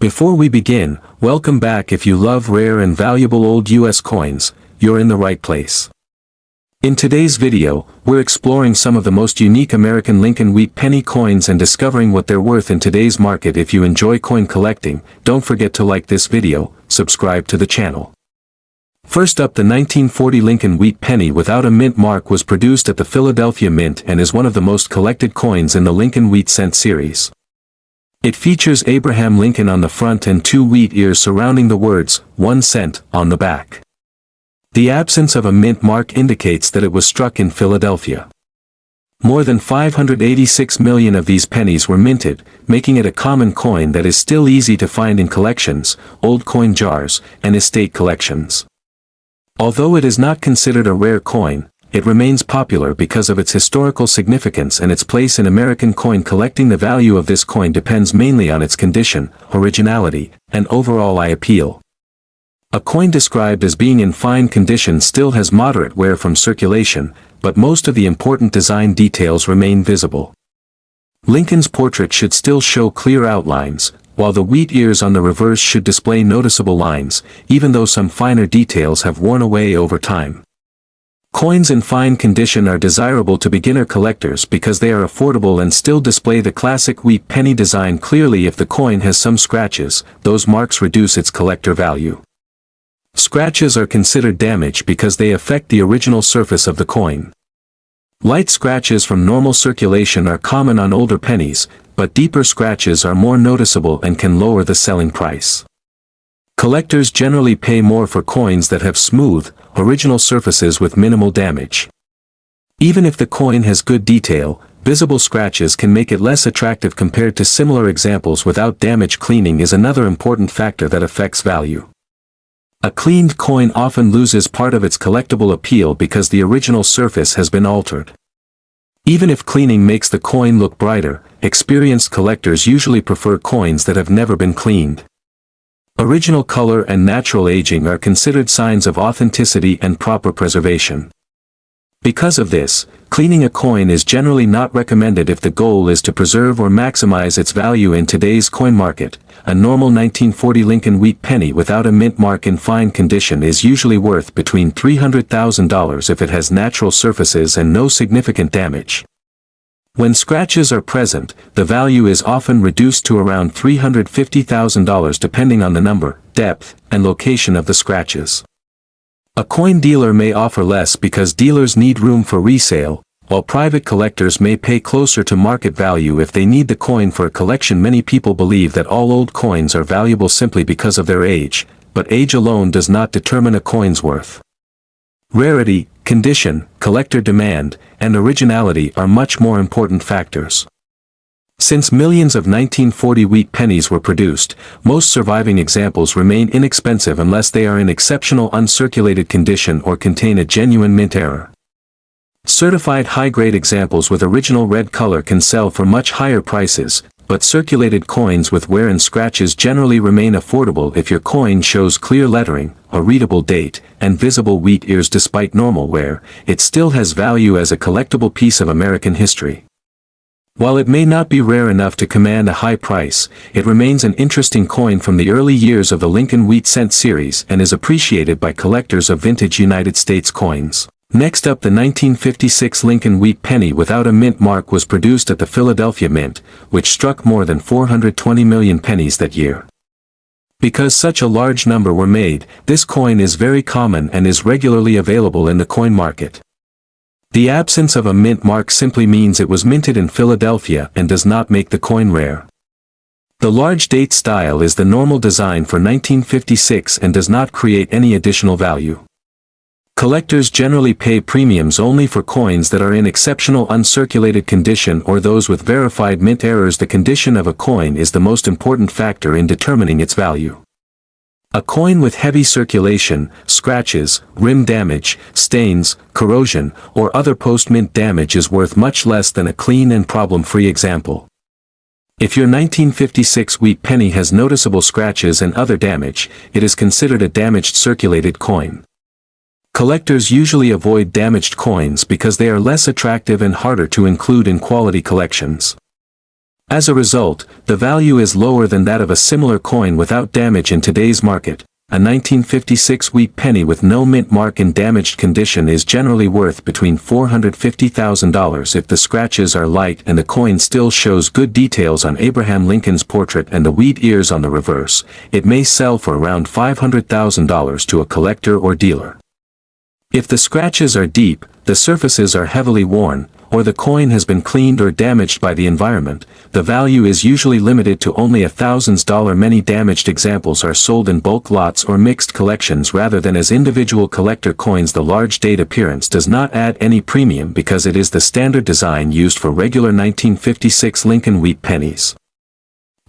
Before we begin, welcome back. If you love rare and valuable old US coins, you're in the right place. In today's video, we're exploring some of the most unique American Lincoln Wheat Penny coins and discovering what they're worth in today's market. If you enjoy coin collecting, don't forget to like this video, subscribe to the channel. First up, the 1940 Lincoln Wheat Penny without a mint mark was produced at the Philadelphia Mint and is one of the most collected coins in the Lincoln Wheat Cent series. It features Abraham Lincoln on the front and two wheat ears surrounding the words, 1 cent, on the back. The absence of a mint mark indicates that it was struck in Philadelphia. More than 586 million of these pennies were minted, making it a common coin that is still easy to find in collections, old coin jars, and estate collections. Although it is not considered a rare coin, it remains popular because of its historical significance and its place in American coin collecting. The value of this coin depends mainly on its condition, originality, and overall eye appeal. A coin described as being in fine condition still has moderate wear from circulation, but most of the important design details remain visible. Lincoln's portrait should still show clear outlines, while the wheat ears on the reverse should display noticeable lines, even though some finer details have worn away over time. Coins in fine condition are desirable to beginner collectors because they are affordable and still display the classic wheat penny design clearly. If the coin has some scratches, those marks reduce its collector value. Scratches are considered damage because they affect the original surface of the coin. Light scratches from normal circulation are common on older pennies, but deeper scratches are more noticeable and can lower the selling price. Collectors generally pay more for coins that have smooth, original surfaces with minimal damage. Even if the coin has good detail, visible scratches can make it less attractive compared to similar examples without damage. Cleaning is another important factor that affects value. A cleaned coin often loses part of its collectible appeal because the original surface has been altered. Even if cleaning makes the coin look brighter, experienced collectors usually prefer coins that have never been cleaned. Original color and natural aging are considered signs of authenticity and proper preservation. Because of this, cleaning a coin is generally not recommended if the goal is to preserve or maximize its value. In today's coin market, a normal 1940 Lincoln Wheat Penny without a mint mark in fine condition is usually worth between $300,000 if it has natural surfaces and no significant damage. When scratches are present, the value is often reduced to around $350,000 depending on the number, depth, and location of the scratches. A coin dealer may offer less because dealers need room for resale, while private collectors may pay closer to market value if they need the coin for a collection. Many people believe that all old coins are valuable simply because of their age, but age alone does not determine a coin's worth. Rarity, condition, collector demand, and originality are much more important factors. Since millions of 1940 wheat pennies were produced, most surviving examples remain inexpensive unless they are in exceptional uncirculated condition or contain a genuine mint error. Certified high-grade examples with original red color can sell for much higher prices, but circulated coins with wear and scratches generally remain affordable if your coin shows clear lettering, a readable date, and visible wheat ears. Despite normal wear, it still has value as a collectible piece of American history. While it may not be rare enough to command a high price, it remains an interesting coin from the early years of the Lincoln Wheat Cent series and is appreciated by collectors of vintage United States coins. Next up, the 1956 Lincoln Wheat Penny without a mint mark was produced at the Philadelphia Mint, which struck more than 420 million pennies that year. Because such a large number were made, this coin is very common and is regularly available in the coin market. The absence of a mint mark simply means it was minted in Philadelphia and does not make the coin rare. The large date style is the normal design for 1956 and does not create any additional value. Collectors generally pay premiums only for coins that are in exceptional uncirculated condition or those with verified mint errors. The condition of a coin is the most important factor in determining its value. A coin with heavy circulation, scratches, rim damage, stains, corrosion, or other post-mint damage is worth much less than a clean and problem-free example. If your 1956 wheat penny has noticeable scratches and other damage, it is considered a damaged circulated coin. Collectors usually avoid damaged coins because they are less attractive and harder to include in quality collections. As a result, the value is lower than that of a similar coin without damage in today's market. A 1956 wheat penny with no mint mark in damaged condition is generally worth between $450,000 if the scratches are light and the coin still shows good details on Abraham Lincoln's portrait and the wheat ears on the reverse. It may sell for around $500,000 to a collector or dealer. If the scratches are deep, the surfaces are heavily worn, or the coin has been cleaned or damaged by the environment, the value is usually limited to only $1,000. Many damaged examples are sold in bulk lots or mixed collections rather than as individual collector coins. The large date appearance does not add any premium because it is the standard design used for regular 1956 Lincoln wheat pennies.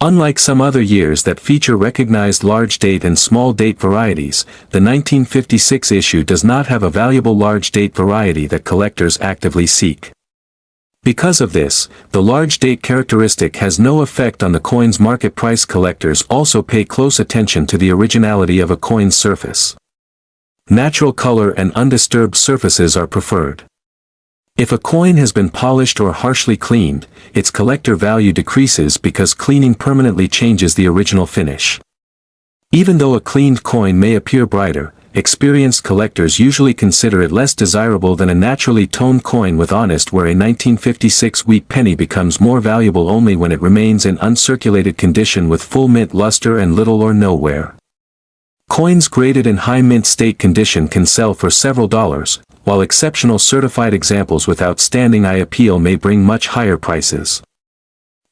Unlike some other years that feature recognized large date and small date varieties, the 1956 issue does not have a valuable large date variety that collectors actively seek. Because of this, the large date characteristic has no effect on the coin's market price. Collectors also pay close attention to the originality of a coin's surface. Natural color and undisturbed surfaces are preferred. If a coin has been polished or harshly cleaned, its collector value decreases because cleaning permanently changes the original finish. Even though a cleaned coin may appear brighter, experienced collectors usually consider it less desirable than a naturally toned coin with honest wear. A 1956 wheat penny becomes more valuable only when it remains in uncirculated condition with full mint luster and little or no wear. Coins graded in high mint state condition can sell for several dollars, while exceptional certified examples with outstanding eye appeal may bring much higher prices.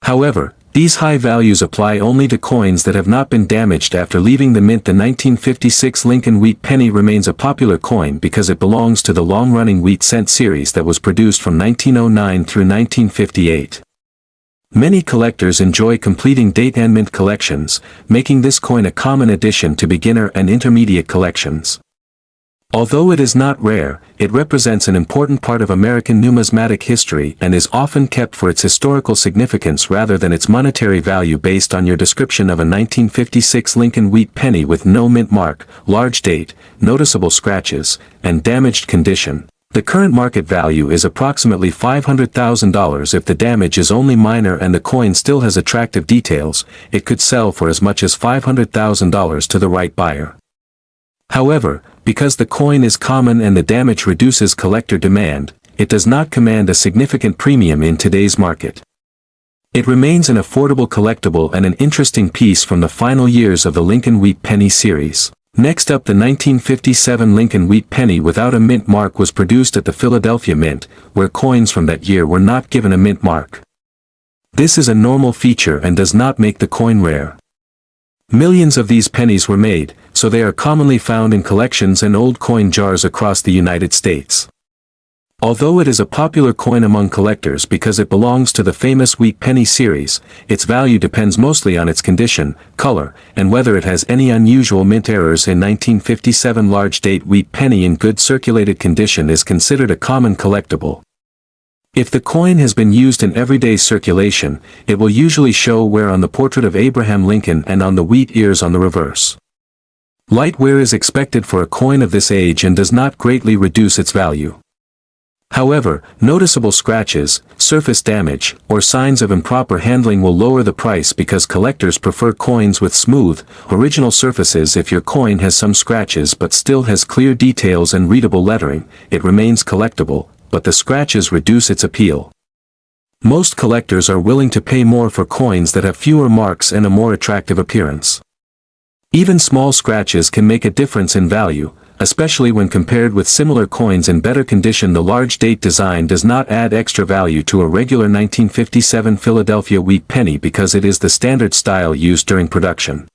However, these high values apply only to coins that have not been damaged after leaving the mint. The 1956 Lincoln wheat penny remains a popular coin because it belongs to the long-running wheat cent series that was produced from 1909 through 1958. Many collectors enjoy completing date and mint collections, making this coin a common addition to beginner and intermediate collections. Although it is not rare, it represents an important part of American numismatic history and is often kept for its historical significance rather than its monetary value. Based on your description of a 1956 Lincoln wheat penny with no mint mark, large date, noticeable scratches, and damaged condition, the current market value is approximately $500,000. If the damage is only minor and the coin still has attractive details, it could sell for as much as $500,000 to the right buyer. However, because the coin is common and the damage reduces collector demand, it does not command a significant premium in today's market. It remains an affordable collectible and an interesting piece from the final years of the Lincoln wheat penny series. Next up, the 1957 Lincoln wheat penny without a mint mark was produced at the Philadelphia Mint, where coins from that year were not given a mint mark. This is a normal feature and does not make the coin rare. Millions of these pennies were made, so they are commonly found in collections and old coin jars across the United States. Although it is a popular coin among collectors because it belongs to the famous wheat penny series, its value depends mostly on its condition, color, and whether it has any unusual mint errors. In 1957 large date wheat penny in good circulated condition is considered a common collectible. If the coin has been used in everyday circulation, it will usually show wear on the portrait of Abraham Lincoln and on the wheat ears on the reverse. Light wear is expected for a coin of this age and does not greatly reduce its value. However, noticeable scratches, surface damage, or signs of improper handling will lower the price because collectors prefer coins with smooth, original surfaces. If your coin has some scratches but still has clear details and readable lettering, it remains collectible, but the scratches reduce its appeal. Most collectors are willing to pay more for coins that have fewer marks and a more attractive appearance. Even small scratches can make a difference in value, especially when compared with similar coins in better condition. The large date design does not add extra value to a regular 1957 Philadelphia wheat penny because it is the standard style used during production.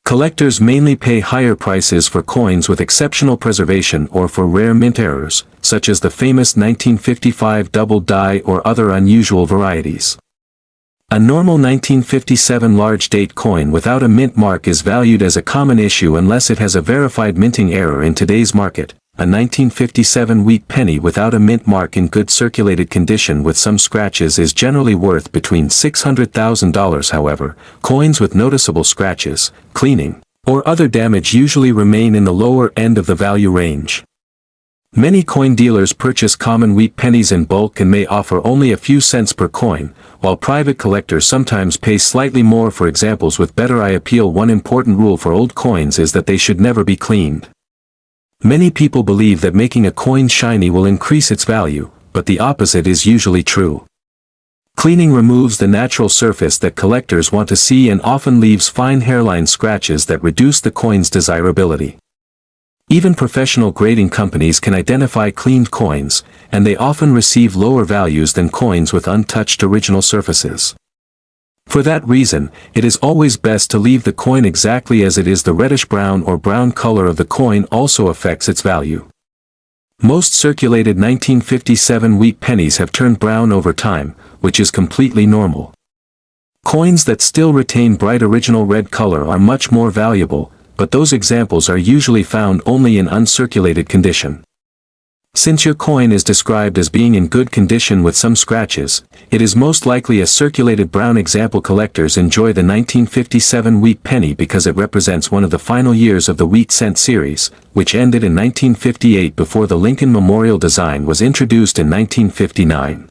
Collectors mainly pay higher prices for coins with exceptional preservation or for rare mint errors, such as the famous 1955 double die or other unusual varieties. A normal 1957 large date coin without a mint mark is valued as a common issue unless it has a verified minting error. In today's market, a 1957 wheat penny without a mint mark in good circulated condition with some scratches is generally worth between $600,000. However, coins with noticeable scratches, cleaning, or other damage usually remain in the lower end of the value range. Many coin dealers purchase common wheat pennies in bulk and may offer only a few cents per coin, while private collectors sometimes pay slightly more for examples with better eye appeal. One important rule for old coins is that they should never be cleaned. Many people believe that making a coin shiny will increase its value, but the opposite is usually true. Cleaning removes the natural surface that collectors want to see and often leaves fine hairline scratches that reduce the coin's desirability. Even professional grading companies can identify cleaned coins, and they often receive lower values than coins with untouched original surfaces. For that reason, it is always best to leave the coin exactly as it is. The reddish-brown or brown color of the coin also affects its value. Most circulated 1957 wheat pennies have turned brown over time, which is completely normal. Coins that still retain bright original red color are much more valuable, but those examples are usually found only in uncirculated condition. Since your coin is described as being in good condition with some scratches, it is most likely a circulated brown example. Collectors enjoy the 1957 wheat penny because it represents one of the final years of the wheat cent series, which ended in 1958 before the Lincoln Memorial design was introduced in 1959.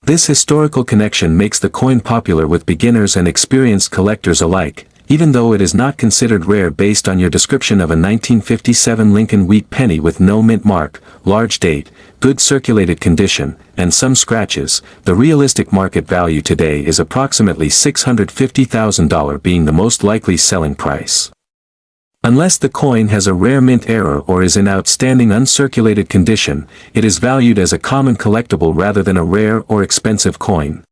This historical connection makes the coin popular with beginners and experienced collectors alike, even though it is not considered rare based on your description of a 1957 Lincoln wheat penny with no mint mark, large date, good circulated condition, and some scratches. The realistic market value today is approximately $650,000, being the most likely selling price. Unless the coin has a rare mint error or is in outstanding uncirculated condition, it is valued as a common collectible rather than a rare or expensive coin.